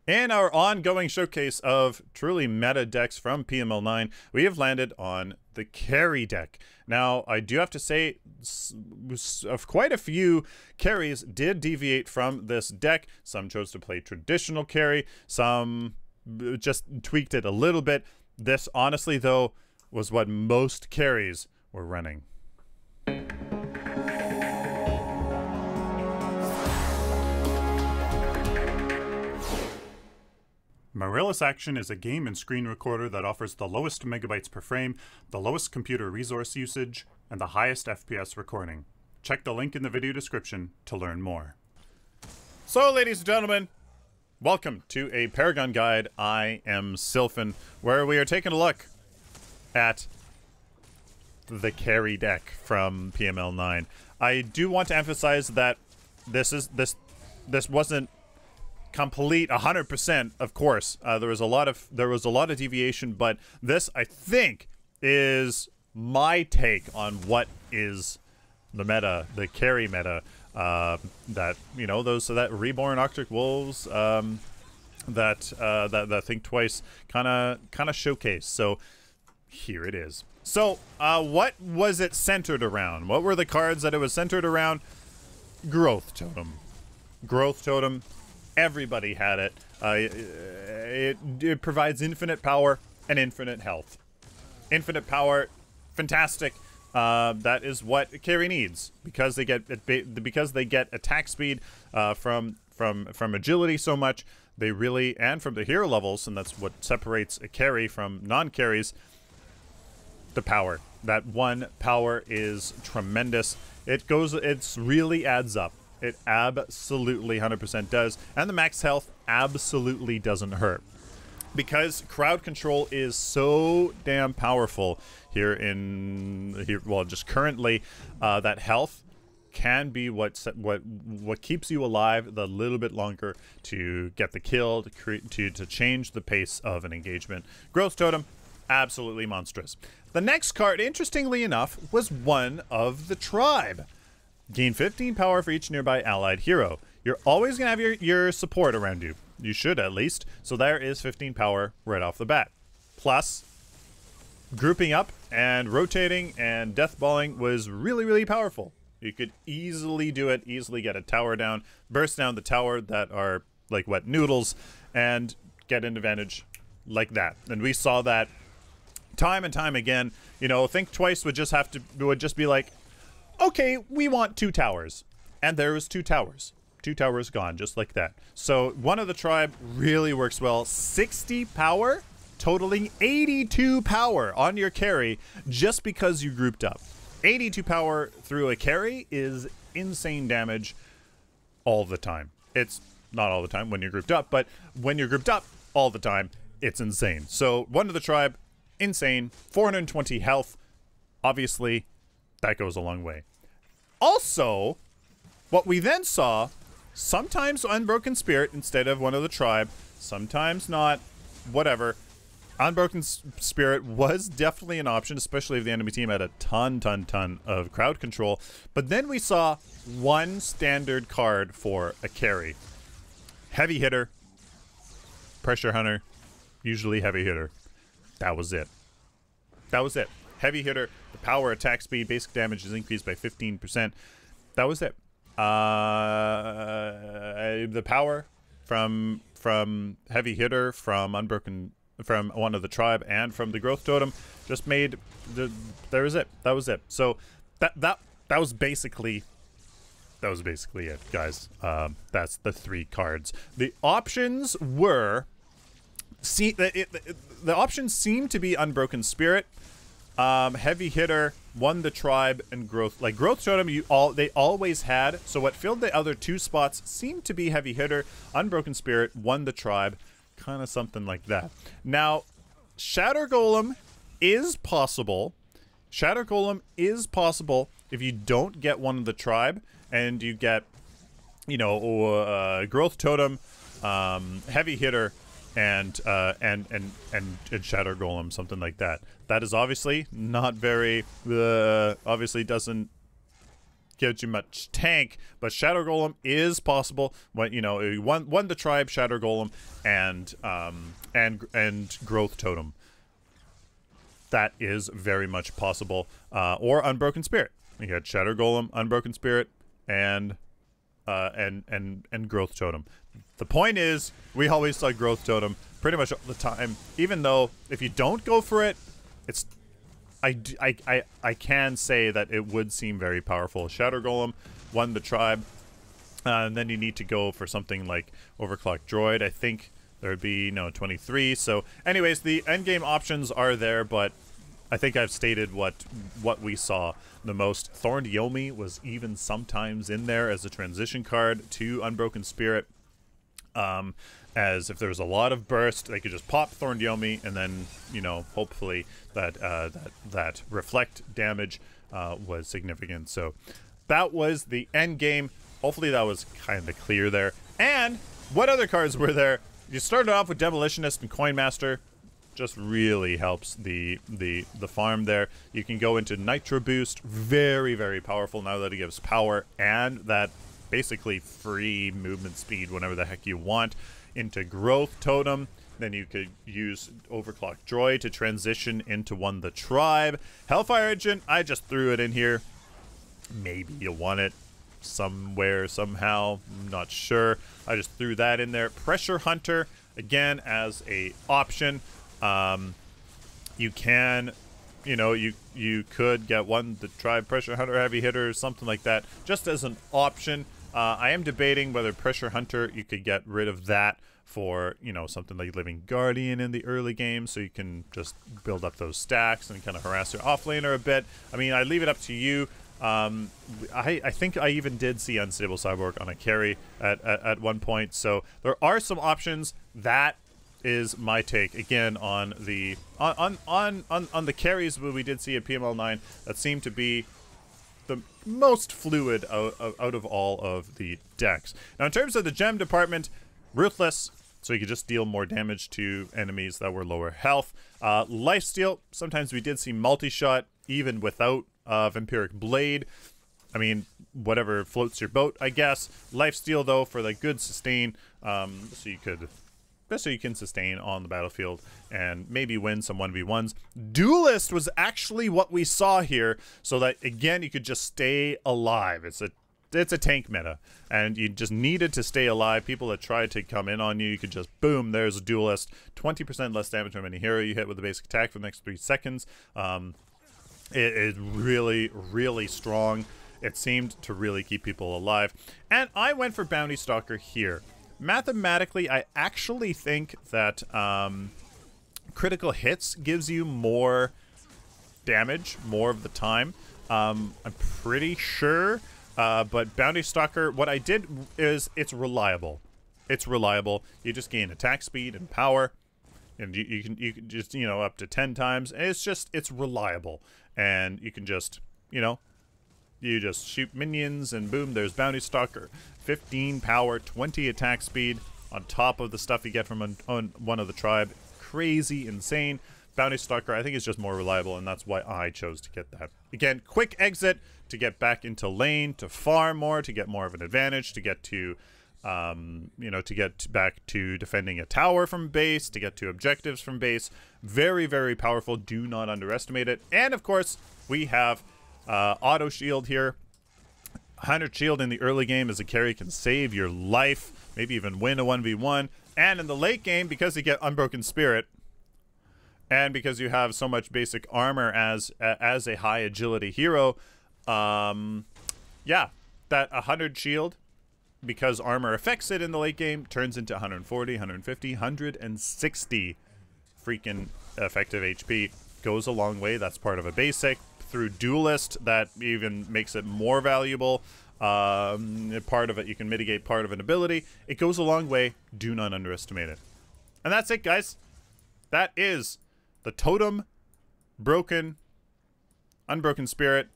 In our ongoing showcase of truly meta decks from PML9, we have landed on the carry deck. Now, I do have to say, quite a few carries did deviate from this deck. Some chose to play traditional carry, some just tweaked it a little bit. This, honestly, though, was what most carries were running. Marillus Action is a game and screen recorder that offers the lowest megabytes per frame, the lowest computer resource usage, and the highest FPS recording. Check the link in the video description to learn more. So, ladies and gentlemen, welcome to a Paragon guide. I am Sylphin, where we are taking a look at the carry deck from PML9. I do want to emphasize that this wasn't complete 100%, of course. There was a lot of deviation, but this, I think, is my take on what is the meta, the carry meta. That, you know, that Reborn Arctic Wolves, that Think Twice kind of showcase. So here it is. So what was it centered around? What were the cards that it was centered around? Growth Totem. Growth Totem. Everybody had it. It provides infinite power and infinite health. Infinite power, fantastic. That is what carry needs, because they get attack speed from agility so much. They really, and from the hero levels, and that's what separates a carry from non-carries. The power. That one power is tremendous. It really adds up. It absolutely 100% does. And the max health absolutely doesn't hurt. Because crowd control is so damn powerful well, just currently, that health can be what keeps you alive the little bit longer to get the kill, to change the pace of an engagement. Growth Totem, absolutely monstrous. The next card, interestingly enough, was one of the tribe. Gain 15 power for each nearby allied hero. You're always going to have your support around you. You should, at least. So there is 15 power right off the bat. Plus, grouping up and rotating and deathballing was really, really powerful. You could easily do it, easily get a tower down, burst down the tower that are like wet noodles, and get an advantage like that. And we saw that time and time again. You know, Think Twice would just be like, okay, we want 2 towers. And there was 2 towers. 2 towers gone, just like that. So one of the tribe really works well. 60 power, totaling 82 power on your carry just because you grouped up. 82 power through a carry is insane damage all the time. It's not all the time when you're grouped up, but when you're grouped up all the time, it's insane. So one of the tribe, insane. 420 health, obviously. That goes a long way. Also, what we then saw, sometimes Unbroken Spirit instead of one of the tribe, sometimes not, whatever. Unbroken Spirit was definitely an option, especially if the enemy team had a ton of crowd control. But then we saw one standard card for a carry. Heavy Hitter, Pressure Hunter, usually Heavy Hitter. That was it. That was it. Heavy Hitter, the power, attack speed, basic damage is increased by 15%. That was it. The power from Heavy Hitter, from Unbroken, from one of the tribe, and from the Growth Totem just made there was it. That was it. So that was basically it, guys. That's the 3 cards. The options were the options seemed to be Unbroken Spirit, Heavy Hitter, won the tribe, and Growth. Like Growth Totem, they always had. So what filled the other 2 spots seemed to be Heavy Hitter. Unbroken Spirit won the tribe, kind of something like that. Now, Shatter Golem is possible. Shatter Golem is possible if you don't get one of the tribe and you get, you know, Growth Totem, Heavy Hitter, and Shatter Golem, something like that. That is obviously not very, obviously doesn't gives you much tank, but Shadow Golem is possible. When you know, one the tribe, Shadow Golem, and Growth Totem. That is very much possible. Or Unbroken Spirit. You got Shadow Golem, Unbroken Spirit, and Growth Totem. The point is, we always saw Growth Totem pretty much all the time. Even though if you don't go for it, it's I can say that it would seem very powerful. Shadow Golem won the tribe, and then you need to go for something like Overclock Droid. I think there would be 23. So, anyways, the endgame options are there, but I think I've stated what we saw the most. Thorned Yomi was even sometimes in there as a transition card to Unbroken Spirit. As if there was a lot of burst, they could just pop Thorned Yomi, and then hopefully that reflect damage was significant. So that was the end game. Hopefully that was kind of clear there. And what other cards were there? You started off with Demolitionist and Coinmaster. Just really helps the farm there. You can go into Nitro Boost, very, very powerful now that it gives power and that basically free movement speed whenever the heck you want. Into Growth Totem, then you could use Overclock Droid to transition into one the tribe. Hellfire Engine, I just threw it in here. Maybe you want it somewhere, somehow, I'm not sure. I just threw that in there. Pressure Hunter, again, as a option. You can, you could get one the tribe Pressure Hunter, Heavy Hitter, something like that, just as an option. I am debating whether Pressure Hunter, you could get rid of that for, something like Living Guardian in the early game, so you can just build up those stacks and kind of harass your offlaner a bit. I mean, I leave it up to you. I think I even did see Unstable Cyborg on a carry at one point, so there are some options. That is my take again on the on the carries we did see at PML9 that seemed to be the most fluid out of all of the decks. Now, in terms of the gem department, Ruthless, so you could just deal more damage to enemies that were lower health. Lifesteal, sometimes we did see multi-shot even without Vampiric Blade. I mean, whatever floats your boat, I guess. Lifesteal, though, for the good sustain, so you can sustain on the battlefield and maybe win some 1v1s. Duelist was actually what we saw here, so that, again, you could just stay alive. It's a tank meta, and you just needed to stay alive. People that tried to come in on you, you could just, boom, there's a Duelist. 20% less damage from any hero you hit with a basic attack for the next 3 seconds. It is really, really strong. It seemed to really keep people alive. And I went for Bounty Stalker here. Mathematically, I actually think that critical hits gives you more damage more of the time. I'm pretty sure, but Bounty Stalker, what I did is it's reliable. It's reliable. You just gain attack speed and power, and you can just up to 10 times. And it's reliable, and you can just you just shoot minions, and boom, there's Bounty Stalker. 15 power, 20 attack speed, on top of the stuff you get from on one of the tribe. Crazy, insane. Bounty Stalker, I think, is just more reliable, and that's why I chose to get that. Again, quick exit to get back into lane, to farm more, to get more of an advantage, to get to, to get back to defending a tower from base, to get to objectives from base. Very, very powerful. Do not underestimate it. And, of course, we have auto shield here. 100 shield in the early game as a carry can save your life, maybe even win a 1v1. And in the late game, because you get Unbroken Spirit, and because you have so much basic armor as a high agility hero, yeah, that 100 shield, because armor affects it in the late game, turns into 140, 150, 160 freaking effective HP. Goes a long way. That's part of a basic. Through Duelist, that even makes it more valuable. Part of it, you can mitigate part of an ability. It goes a long way. Do not underestimate it. And that's it, guys. That is the Totem, Unbroken Spirit,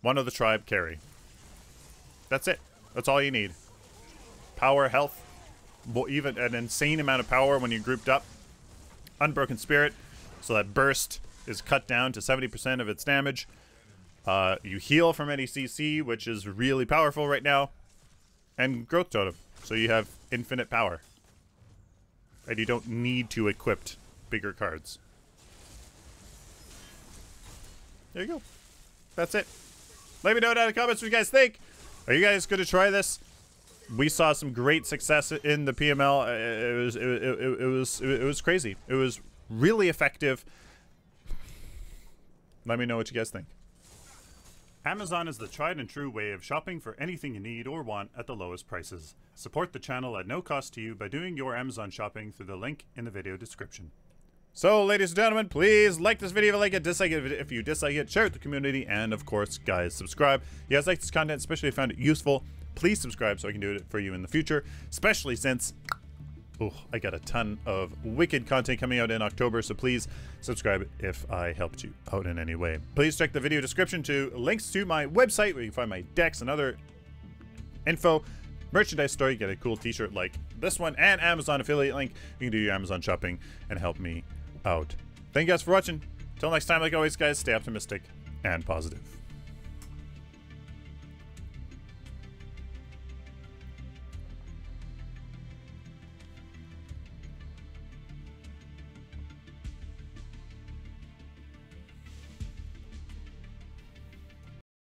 one of the tribe carry. That's it. That's all you need. Power, health, even an insane amount of power when you're grouped up. Unbroken Spirit, so that burst is cut down to 70% of its damage. You heal from any CC, which is really powerful right now. And Growth Totem. So you have infinite power. And you don't need to equip bigger cards. There you go. That's it. Let me know down in the comments what you guys think. Are you guys going to try this? We saw some great success in the PML. It was crazy. It was really effective. Let me know what you guys think. Amazon is the tried and true way of shopping for anything you need or want at the lowest prices. Support the channel at no cost to you by doing your Amazon shopping through the link in the video description. So, ladies and gentlemen, please like this video if you like it, dislike it if you dislike it, share it with the community, and of course, guys, subscribe. If you guys like this content, especially if you found it useful, please subscribe so I can do it for you in the future, especially since I got a ton of wicked content coming out in October, so please subscribe if I helped you out in any way. Please check the video description to links to my website where you can find my decks and other info, merchandise store. You get a cool t-shirt like this one, and Amazon affiliate link. You can do your Amazon shopping and help me out. Thank you guys for watching. Till next time, like always, guys, stay optimistic and positive.